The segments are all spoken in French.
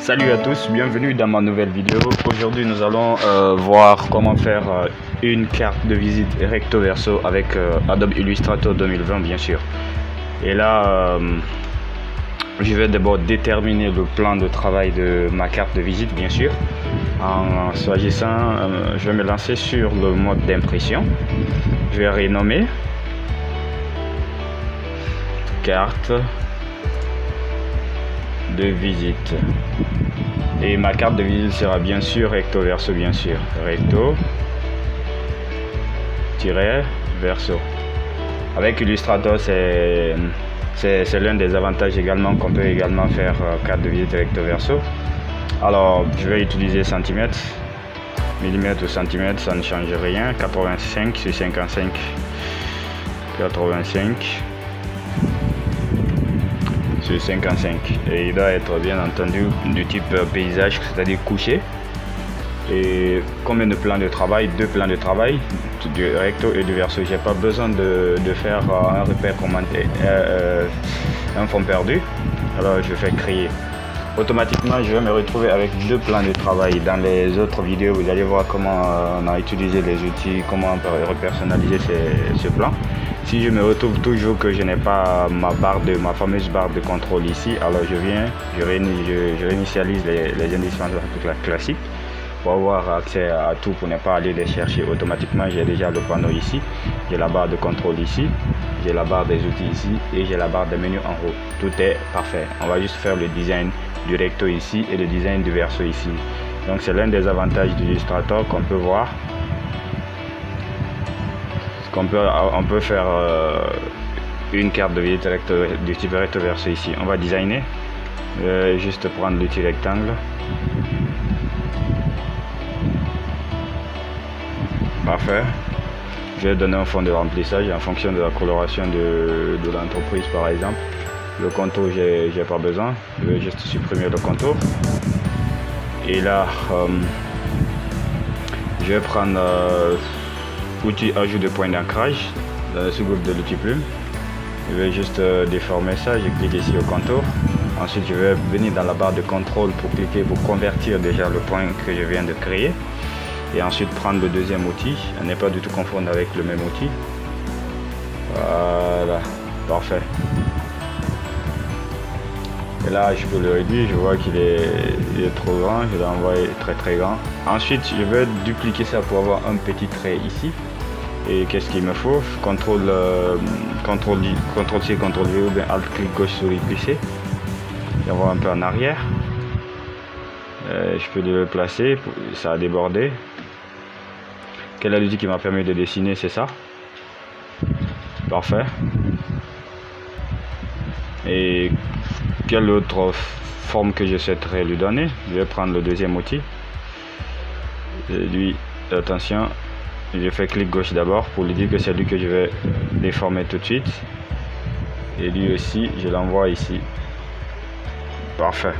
Salut à tous, bienvenue dans ma nouvelle vidéo. Aujourd'hui nous allons voir comment faire une carte de visite recto verso avec Adobe Illustrator 2020 bien sûr. Et là je vais d'abord déterminer le plan de travail de ma carte de visite bien sûr. En s'agissant, je vais me lancer sur le mode d'impression. Je vais renommer carte de visite et ma carte de visite sera bien sûr recto verso, bien sûr recto verso. Avec Illustrator, c'est l'un des avantages également qu'on peut également faire carte de visite recto verso. Alors je vais utiliser centimètres, millimètres ou centimètres, ça ne change rien. 85 sur 55, 85 sur 55, et il doit être bien entendu du type paysage, c'est-à-dire couché. Et combien de plans de travail? 2 plans de travail, du recto et du verso. J'ai pas besoin de faire un repère commenté, un fond perdu. Alors je fais créer. Automatiquement je vais me retrouver avec 2 plans de travail. Dans les autres vidéos vous allez voir comment on a utilisé les outils, comment on peut repersonnaliser ce plan. Si je me retrouve toujours que je n'ai pas ma fameuse barre de contrôle ici, alors je réinitialise les indispensables classiques pour avoir accès à tout, pour ne pas aller les chercher automatiquement. J'ai déjà le panneau ici, j'ai la barre de contrôle ici, j'ai la barre des outils ici et j'ai la barre de menu en haut. Tout est parfait. On va juste faire le design du recto ici et le design du verso ici. Donc c'est l'un des avantages d'Illustrator qu'on peut voir. On peut faire une carte de visite du type recto verso ici. On va designer, juste prendre l'outil rectangle, parfait. Je vais donner un fond de remplissage en fonction de la coloration de l'entreprise par exemple. Le contour j'ai pas besoin, je vais juste supprimer le contour. Et là je vais prendre outil ajout de point d'ancrage dans le sous-groupe de l'outil plume. Je vais juste déformer ça, je clique ici au contour. Ensuite je vais venir dans la barre de contrôle pour cliquer pour convertir déjà le point que je viens de créer. Et ensuite prendre le deuxième outil, à ne pas du tout confondre avec le même outil. Voilà, parfait. Et là je peux le réduire, je vois qu'il est trop grand, je vais l'envoyer très grand. Ensuite je vais dupliquer ça pour avoir un petit trait ici. Et qu'est-ce qu'il me faut? CTRL C, CTRL V ou bien Alt clic gauche souris glisser. Et on va un peu en arrière. Je peux le placer, ça a débordé. Quel est l'outil qui m'a permis de dessiner? C'est ça. Parfait. Et quelle autre forme que je souhaiterais lui donner? Je vais prendre le deuxième outil. Et lui, attention, je fais clic gauche d'abord pour lui dire que c'est lui que je vais déformer tout de suite. Et lui aussi, je l'envoie ici. Parfait.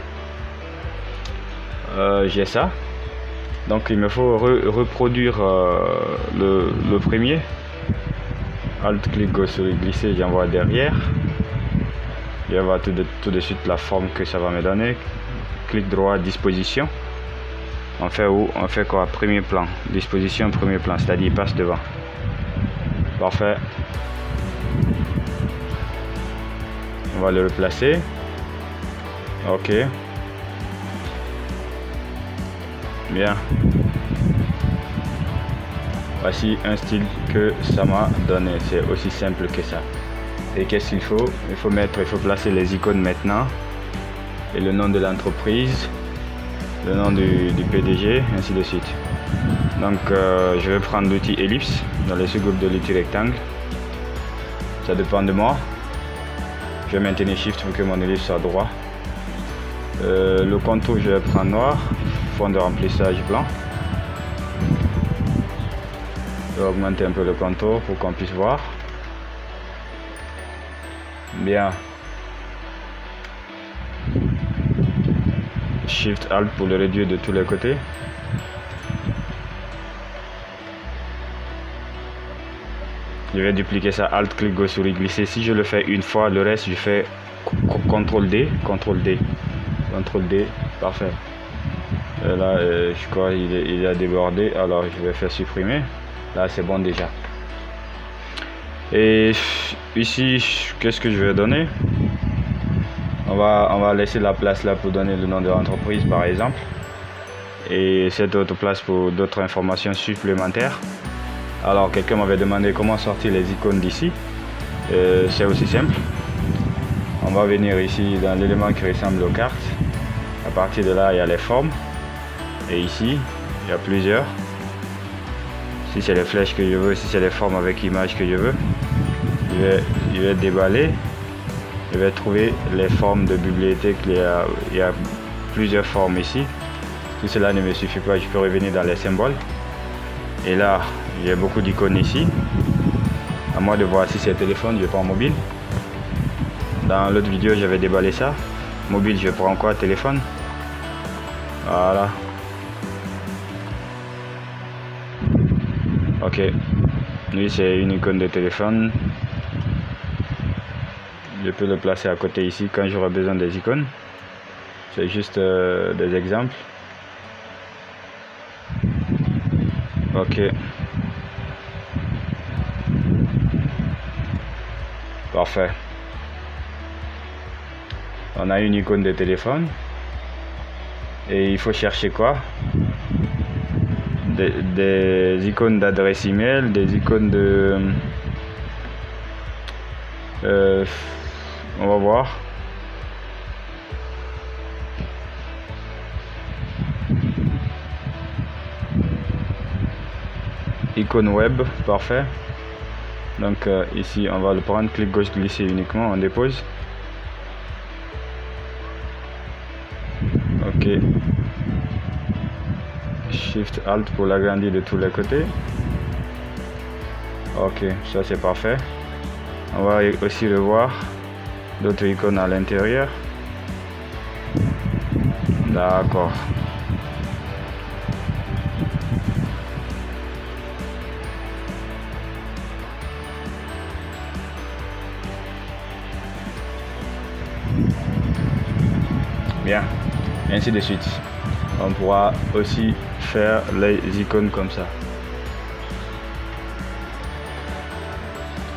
J'ai ça. Donc il me faut reproduire le premier. Alt clic gauche souris glisser, j'envoie derrière. Je vais voir tout de suite la forme que ça va me donner. Clic droit, disposition. On fait où? On fait quoi? Premier plan. Disposition, premier plan, c'est-à-dire il passe devant. Parfait. On va le replacer. Ok. Bien. Voici un style que ça m'a donné. C'est aussi simple que ça. Et qu'est-ce qu'il faut? Il faut placer les icônes maintenant. Et le nom de l'entreprise. Le nom du PDG, ainsi de suite. Donc je vais prendre l'outil ellipse dans le sous-groupe de l'outil rectangle. Ça dépend de moi. Je vais maintenir Shift pour que mon ellipse soit droit. Le contour je vais prendre noir. Fond de remplissage blanc. Je vais augmenter un peu le contour pour qu'on puisse voir. Bien. Shift Alt pour le réduire de tous les côtés. Je vais dupliquer ça, Alt clic gauche souris glisser. Si je le fais une fois, le reste je fais CTRL D, CTRL D. CTRL D, parfait. Là, je crois qu'il a débordé, alors je vais faire supprimer. Là, c'est bon déjà. Et ici, qu'est-ce que je vais donner? On va laisser la place là pour donner le nom de l'entreprise, par exemple. Et cette autre place pour d'autres informations supplémentaires. Alors, quelqu'un m'avait demandé comment sortir les icônes d'ici. C'est aussi simple. On va venir ici dans l'élément qui ressemble aux cartes. À partir de là, il y a les formes. Et ici, il y a plusieurs. Si c'est les flèches que je veux, si c'est les formes avec image que je veux, je vais déballer. Je vais trouver les formes de bibliothèque. Il y a plusieurs formes ici. Tout cela ne me suffit pas, je peux revenir dans les symboles. Et là, j'ai beaucoup d'icônes ici. À moi de voir si c'est téléphone, je prends mobile. Dans l'autre vidéo, j'avais déballé ça. Mobile, je prends quoi? Téléphone. Voilà. Ok. Lui, c'est une icône de téléphone. Je peux le placer à côté ici quand j'aurai besoin des icônes. C'est juste des exemples. Ok. Parfait. On a une icône de téléphone. Et il faut chercher quoi? Des icônes d'adresse email, des icônes de... on va voir. Icône web, parfait. Donc ici on va le prendre, clic gauche glisser uniquement, on dépose. Ok. Shift Alt pour l'agrandir de tous les côtés. Ok, ça c'est parfait. On va aussi revoir d'autres icônes à l'intérieur. D'accord. Bien, ainsi de suite. On pourra aussi faire les icônes comme ça.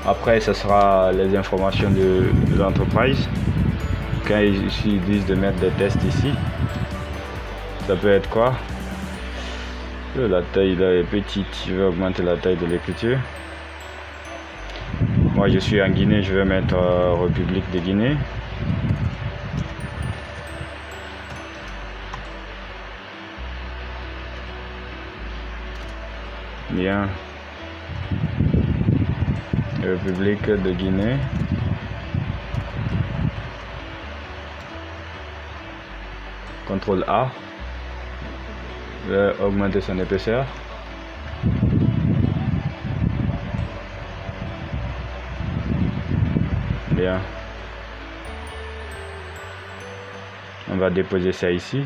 Après, ce sera les informations de l'entreprise. Quand ils disent de mettre des tests ici, ça peut être quoi? La taille là est petite, je vais augmenter la taille de l'écriture. Moi je suis en Guinée, je vais mettre République de Guinée. Bien. République de Guinée. CTRL A. Je vais augmenter son épaisseur. Bien. On va déposer ça ici.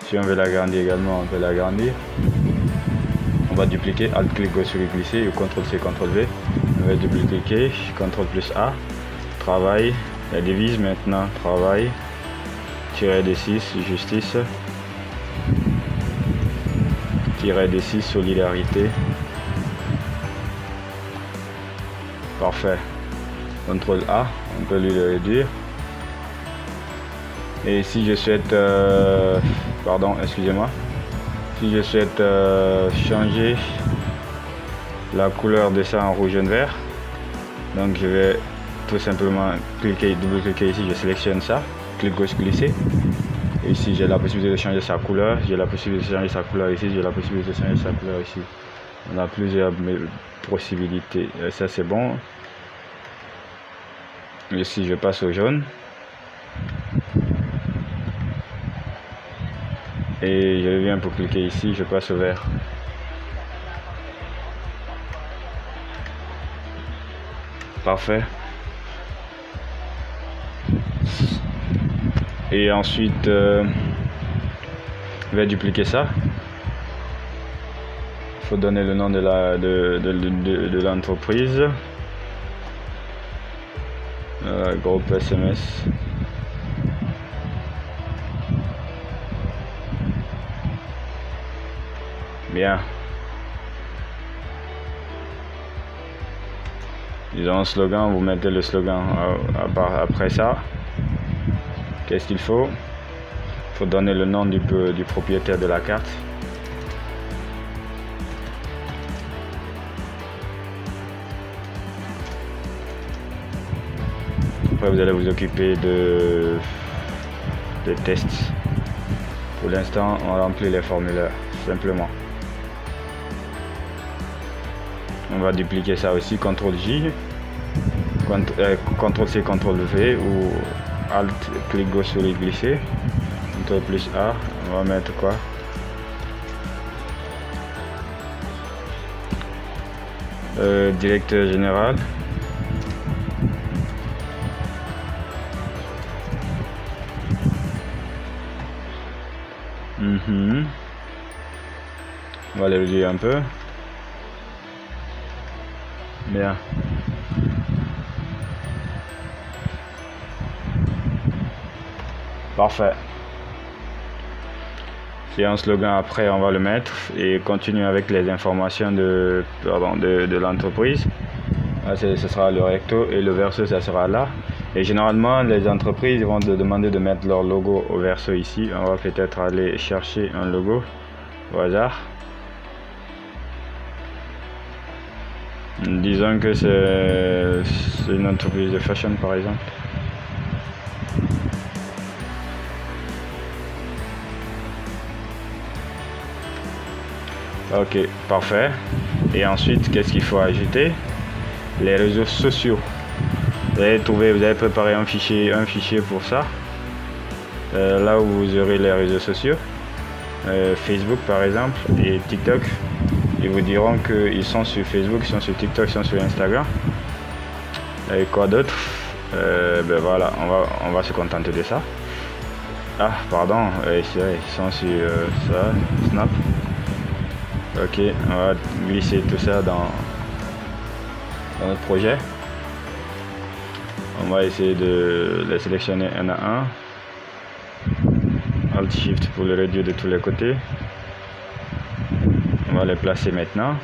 Si on veut l'agrandir également, on peut l'agrandir. On va dupliquer, Alt clic gauche sur glisser ou CTRL C, CTRL V. On va dupliquer, CTRL plus A. Travail, la devise maintenant, travail. Tiret D6, justice. Tiret D6, solidarité. Parfait. CTRL A, on peut lui le réduire. Et si je souhaite, pardon, excusez-moi. Si je souhaite changer la couleur de ça en rouge et vert, donc je vais tout simplement cliquer, double-cliquer ici, je sélectionne ça, clic gauche glisser. Et ici j'ai la possibilité de changer sa couleur, j'ai la possibilité de changer sa couleur ici, j'ai la possibilité de changer sa couleur ici. On a plusieurs possibilités. Ça c'est bon. Ici je passe au jaune. Et je viens pour cliquer ici, je passe au vert. Parfait. Et ensuite, je vais dupliquer ça. Il faut donner le nom de l'entreprise. Groupe SMS. Bien. Ils ont un slogan, vous mettez le slogan. Après ça, qu'est-ce qu'il faut? Il faut donner le nom du propriétaire de la carte. Après, vous allez vous occuper des tests. Pour l'instant, on remplit les formulaires, simplement. On va dupliquer ça aussi, CTRL-J, CTRL-C, CTRL-V ou Alt, clic gauche souris glisser, CTRL plus A, on va mettre quoi? Directeur général. On va le réduire un peu. Bien. Parfait. C'est un slogan, après on va le mettre et continuer avec les informations de l'entreprise. Ce sera le recto et le verso, ça sera là. Et généralement, les entreprises vont te demander de mettre leur logo au verso ici. On va peut-être aller chercher un logo au hasard. Disons que c'est une entreprise de fashion par exemple. Ok, parfait. Et ensuite, qu'est-ce qu'il faut ajouter? Les réseaux sociaux. Vous avez préparé un fichier pour ça. Là où vous aurez les réseaux sociaux. Facebook par exemple et TikTok. Ils vous diront qu'ils sont sur Facebook, ils sont sur TikTok, ils sont sur Instagram. Et quoi d'autre? Ben voilà, on va se contenter de ça. Ah, pardon, ils sont sur ça, Snap. Ok, on va glisser tout ça dans notre projet. On va essayer de les sélectionner un à un. Alt Shift pour le réduire de tous les côtés. On va les placer maintenant.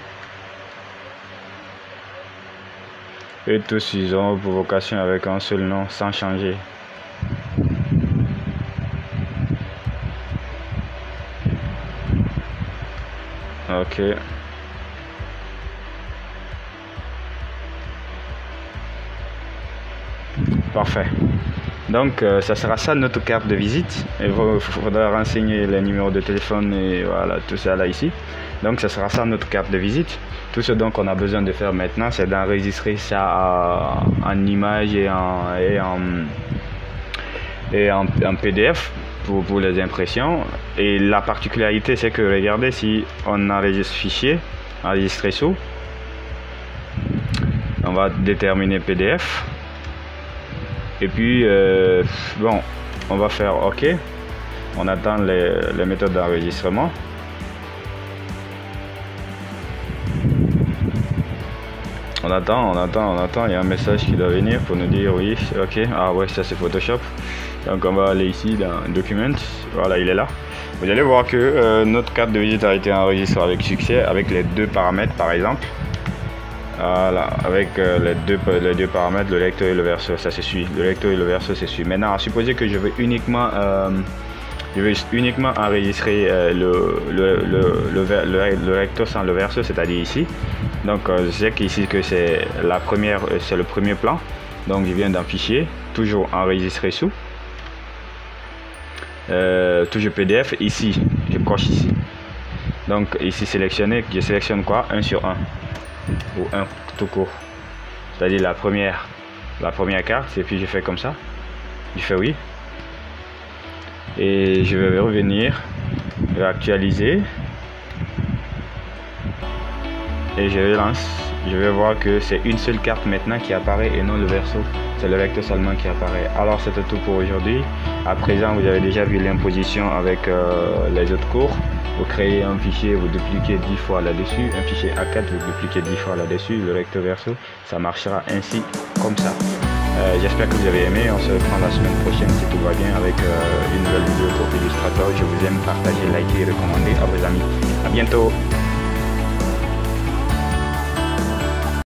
Et tous ils ont pour vocation avec un seul nom sans changer. Ok. Parfait. Donc ça sera ça notre carte de visite. Il faudra renseigner les numéros de téléphone et voilà tout ça là ici. Donc ça sera ça notre carte de visite. Tout ce dont on a besoin de faire maintenant, c'est d'enregistrer ça en image et en PDF pour les impressions. Et la particularité c'est que regardez, si on enregistre fichier, enregistrer sous, on va déterminer PDF. Et puis bon, on va faire OK. On attend les méthodes d'enregistrement. On attend. Il y a un message qui doit venir pour nous dire oui, OK. Ah ouais, ça c'est Photoshop. Donc on va aller ici dans Documents. Voilà, il est là. Vous allez voir que notre carte de visite a été enregistrée avec succès, avec les deux paramètres par exemple. Voilà, avec les deux paramètres, le recto et le verso, ça se suit. Le recto et le verso, c'est suit. Maintenant, à supposer que je veux uniquement enregistrer le recto sans le verso, c'est-à-dire ici. Donc, je sais qu'ici que c'est le premier plan. Donc, je viens d'un fichier, toujours enregistré sous. Toujours PDF. Ici, je coche ici. Donc, ici sélectionné, je sélectionne quoi? 1 sur 1. Ou un tout court, c'est-à-dire la première carte, et puis je fais comme ça, je fais oui et je vais revenir, je vais actualiser et je relance. Je vais voir que c'est une seule carte maintenant qui apparaît et non le verso, c'est le recto seulement qui apparaît. Alors c'était tout pour aujourd'hui. À présent vous avez déjà vu l'imposition avec les autres cours. Vous créez un fichier, vous dupliquez 10 fois là-dessus, un fichier A4, vous dupliquez 10 fois là-dessus, le recto verso, ça marchera ainsi, comme ça. J'espère que vous avez aimé, on se reprend la semaine prochaine si tout va bien avec une nouvelle vidéo pour Illustrator. Je vous aime, partagez, likez et recommandez à vos amis. À bientôt.